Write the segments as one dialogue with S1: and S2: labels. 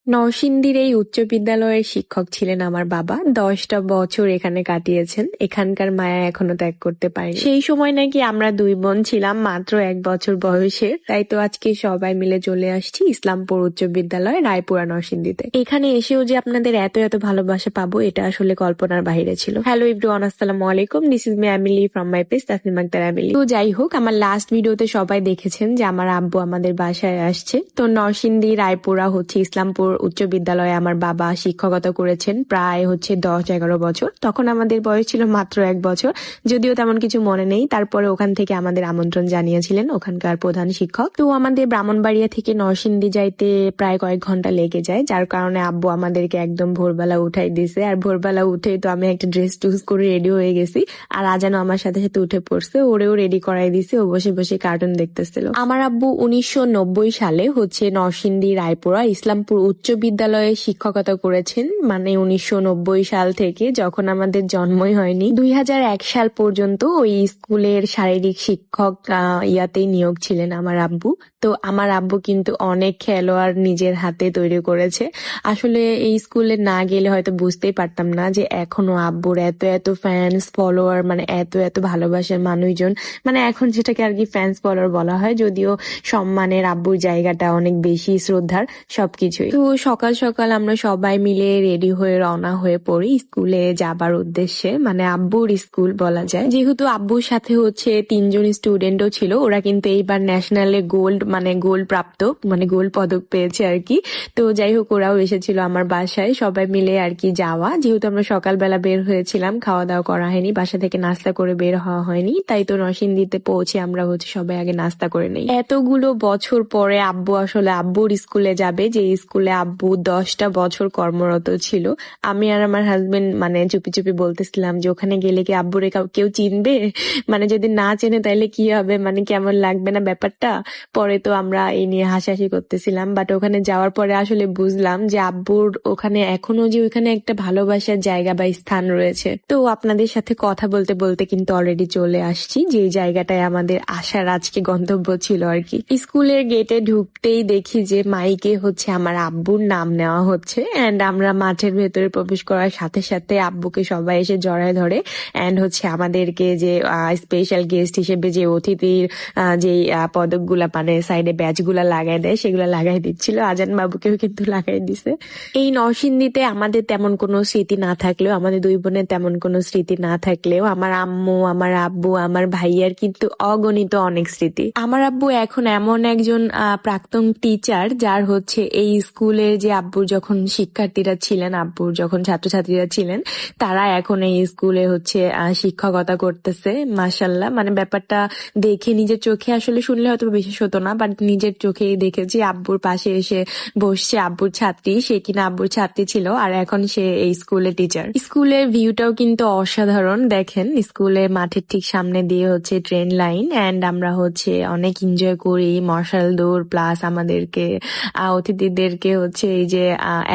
S1: নরসিংদীর এই উচ্চ বিদ্যালয়ের শিক্ষক ছিলেন আমার বাবা। 10টা বছর এখানে কাটিয়েছেন। এখানকার মায়া এখনো ত্যাগ করতে পারেনি। সেই সময় নাকি আমরা 2 বোন ছিলাম মাত্র 1 বছর বয়সের। তাই তো আজকে সবাই মিলে চলে আসছি ইসলামপুর উচ্চ বিদ্যালয়, রায়পুরা, নরসিংদীতে। এখানে এসেও যে আপনাদের এত এত ভালোবাসা পাবো এটা আসলে কল্পনার বাইরে ছিল। হ্যালো এভরিওয়ান, আসসালামু আলাইকুম। This is me Emily from my page Tasnim Akter Emily. তো যাই হোক, আমার লাস্ট ভিডিওতে সবাই দেখেছেন যে আমার আব্বু আমাদের বাসায় আসছে। তো নরসিংদী রায়পুরা ইসলামপুর উচ্চ বিদ্যালয়ে আমার বাবা শিক্ষকতা করেছেন প্রায় 10-11 বছর। তখন আমাদের বয়স ছিল মাত্র 1 বছর, যদিও তেমন কিছু মনে নেই। তারপরে ওখান থেকে আমাদের আমন্ত্রণ জানিয়েছিলেন ওখানকার প্রধান শিক্ষক। তো আমাদের ব্রাহ্মণবাড়িয়া থেকে নরসিংদী যাইতে প্রায় কয়েক ঘন্টা লেগে যায়, যার কারণে আব্বু আমাদেরকে একদম ভোরবেলা উঠাই দিছে। আর ভোরবেলা উঠেই তো আমি একটা ড্রেস টুস করে রেডি হয়ে গেছি, আর আজানও আমার সাথে সাথে উঠে পড়ছে। ওরেও রেডি করাই দিছে, ও বসে বসে কার্টুন দেখতেছিল। আমার আব্বু 1990 সালে নরসিংদী রায়পুরা ইসলামপুর উচ্চ বিদ্যালয়ে শিক্ষকতা করেছেন, মানে 1990 সাল থেকে, যখন আমাদের জন্মই হয়নি। 2001 সাল পর্যন্ত ওই স্কুলের শারীরিক শিক্ষক ইয়াতেই নিয়োগ ছিলেন আমার আব্বু। তো আমার আব্বু কিন্তু অনেক খেলোয়াড় নিজের হাতে তৈরি করেছে। আসলে এই স্কুলে না গেলে হয়তো বুঝতেই পারতাম না যে এখনো আব্বুর এত এত ফ্যান্স ফলোয়ার, মানে এত এত ভালোবাসার মানুষজন, মানে এখন যেটাকে আর কি ফ্যান্স ফলোয়ার বলা হয়, যদিও সম্মানের আব্বুর জায়গাটা অনেক বেশি, শ্রদ্ধার সবকিছুই। তো সকাল সকাল আমরা সবাই মিলে রেডি হয়ে রওনা হয়ে পড়ি স্কুলে যাবার উদ্দেশ্যে, মানে আব্বুর স্কুল বলা যায়। যেহেতু আব্বুর সাথে 3 জন স্টুডেন্টও ছিল, ওরা কিন্তু এইবার ন্যাশনালে গোল্ড প্রাপ্ত, মানে গোল্ড পদক পেয়েছে আর কি। তো যাই হোক, ওরাও এসেছিল আমার বাসায়, সবাই মিলে আর কি যাওয়া। যেহেতু আমরা সকালবেলা বের হয়েছিলাম, খাওয়া দাওয়া করা হয়নি, বাসা থেকে নাস্তা করে বের হওয়া হয়নি, তাই তো নরসিংদীতে পৌঁছে আমরা সবাই আগে নাস্তা করে নেই। এতগুলো বছর পরে আব্বু আসলে আব্বুর স্কুলে যাবে, যে স্কুলে আব্বু 10টা বছর কর্মরত ছিল। আমি আর আমার হাজবেন্ড মানে চুপি চুপি বলতেছিলাম যে ওখানে গেলে কি আব্বুরে কেউ চিনবে, মানে যদি না চেনে তাহলে কি হবে, মানে কেমন লাগবে না ব্যাপারটা। পরে তো আমরা এই নিয়ে হাসাহাসি করতেছিলাম, বাট ওখানে যাওয়ার পরে আসলে বুঝলাম যে আব্বুর ওখানে এখনো যে ওইখানে একটা ভালোবাসার জায়গা বা স্থান রয়েছে। তো আপনাদের সাথে কথা বলতে বলতে কিন্তু অলরেডি চলে আসছি যে জায়গাটায় আমাদের আসার আজকে গন্তব্য ছিল আর কি। স্কুলের গেটে ঢুকতেই দেখি যে মাইকে আমার আব্বুর নাম নেওয়া হচ্ছে, এন্ড আমরা মাঠের ভেতরে প্রবেশ করার সাথে সাথে আব্বুকে সবাই এসে জড়ায় ধরে, এন্ড আমাদেরকে যে স্পেশাল গেস্ট হিসেবে যে অতিথির যে পদকগুলা, মানে সাইডে ব্যাচ গুলা লাগাই দেয়, সেগুলো লাগাই দিচ্ছিল। আজান বাবুকেও কিন্তু লাগাই দিছে। এই নরসিংদীতে আমাদের তেমন কোনো স্মৃতি না থাকলেও, আমাদের 2 বোনের তেমন কোনো স্মৃতি না থাকলেও, আমার আম্মু, আমার আব্বু, আমার ভাইয়ার কিন্তু অগণিত অনেক স্মৃতি। আমার আব্বু এখন এমন একজন প্রাক্তন টিচার, যার এই স্কুলের যে আব্বুর যখন শিক্ষার্থীরা ছিলেন, আব্বুর যখন ছাত্রছাত্রীরা ছিলেন, তারা এখন এই স্কুলে শিক্ষকতা করতেছে। মাশাআল্লাহ, মানে ব্যাপারটা দেখে নিজের চোখে, আসলে শুনলে হয়তো বিশেষ হতো না, বাট নিজের চোখেই দেখেছি। আব্বুর পাশে এসে বসছে আব্বুর ছাত্রী, সে কিনা আব্বুর ছাত্রী ছিল, আর এখন সে এই স্কুলের টিচার। স্কুলের ভিউটাও কিন্তু অসাধারণ। দেখেন, স্কুলের মাঠের ঠিক সামনে দিয়ে ট্রেন লাইন, এন্ড আমরা অনেক এনজয় করি। মশাল দৌড়, প্লাস আমাদেরকে অতিথিদেরকে এই যে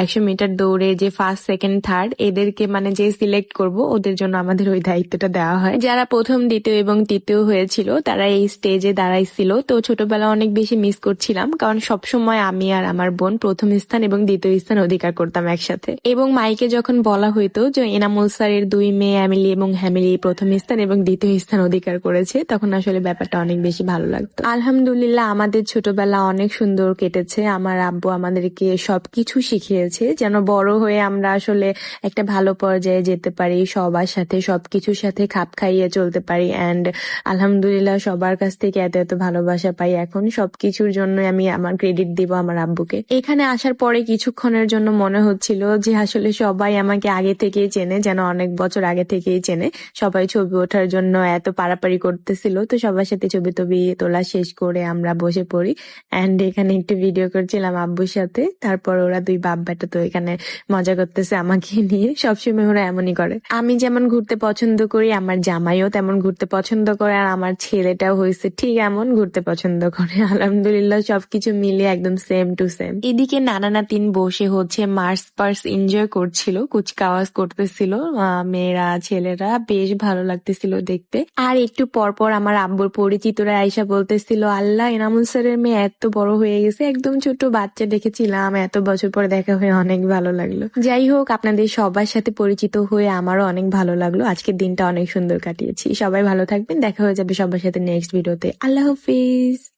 S1: 100 মিটার দৌড়ে যে ফার্স্ট, সেকেন্ড, থার্ড, এদেরকে মানে যে সিলেক্ট করব, ওদের জন্য আমাদের ওই দায়িত্বটা দেওয়া হয়। যারা প্রথম, দ্বিতীয় এবং তৃতীয় হয়েছিল তারা এই স্টেজে দাঁড়াইছিল। তো ছোটবেলা অনেক বেশি মিস করছিলাম, কারণ সবসময় আমি আর আমার বোন প্রথম স্থান এবং দ্বিতীয় স্থান অধিকার করতাম একসাথে। এবং মাইকে যখন বলা হইতো যে এনামুল স্যারের 2 মেয়ে এমিলি এবং হ্যামিলি প্রথম স্থান এবং দ্বিতীয় স্থান অধিকার করেছে, তখন আসলে ব্যাপারটা অনেক বেশি ভালো লাগতো। আলহামদুলিল্লাহ, আমাদের ছোটবেলা অনেক সুন্দর কেটেছে। আমার আব্বু আমাদেরকে সবকিছু শিখিয়েছে, যেন বড় হয়ে আমরা আসলে একটা ভালো পর্যায়ে যেতে পারি, সবার সাথে সবকিছুর সাথে খাপ খাইয়ে চলতে পারি। এন্ড আলহামদুলিল্লাহ, সবার কাছ থেকে এত এত ভালোবাসা পাই। এখন সবকিছুর জন্য আমি আমার ক্রেডিট দিব আমার আব্বুকে। এখানে আসার পরে কিছুক্ষণের জন্য মনে হচ্ছিল যে আসলে সবাই আমাকে আগে থেকেই চেনে, যেন অনেক বছর আগে থেকেই চেনে। সবাই ছবি ওঠার জন্য এত পারাপারি করতেছিল। তো সবার সাথে ছবি তোলা শেষ করে আমরা বসে পড়ি, এন্ড এখানে একটু ভিডিও করছিলাম আব্বুর সাথে। তারপর ওরা 2 বাপ বেটা তো এখানে মজা করতেছে আমাকে নিয়ে। সবসময় ওরা এমনই করে। আমি যেমন ঘুরতে পছন্দ করি, আমার জামাইও তেমন ঘুরতে পছন্দ করে, আর আমার ছেলেটাও ঠিক এমন ঘুরতে পছন্দ করে। আলহামদুলিল্লাহ সবকিছু মিলিয়ে একদম সেম টু সেম। এদিকে নানা নাতিন বসে হচ্ছে মার্স পার্স এনজয় করছিল, কুচকাওয়াজ করতেছিল, মেয়েরা ছেলেরা বেশ ভালো লাগতেছিল দেখতে। আর একটু পর পর আমার আব্বুর পরিচিতরা আইসা বলতেছিল, আল্লাহ এনামুল স্যারের মেয়ে এত বড় হয়ে গেছে, একদম ছোট বাচ্চা দেখেছিলাম, এত বছর পরে দেখা হয়ে অনেক ভালো লাগলো। যাই হোক, আপনাদের সবার সাথে পরিচিত হয়ে আমারও অনেক ভালো লাগলো। আজকের দিনটা অনেক সুন্দর কাটিয়েছি। সবাই ভালো থাকবেন, দেখা হয়ে যাবে সবার সাথে নেক্সট ভিডিওতে। আল্লাহ হাফিজ।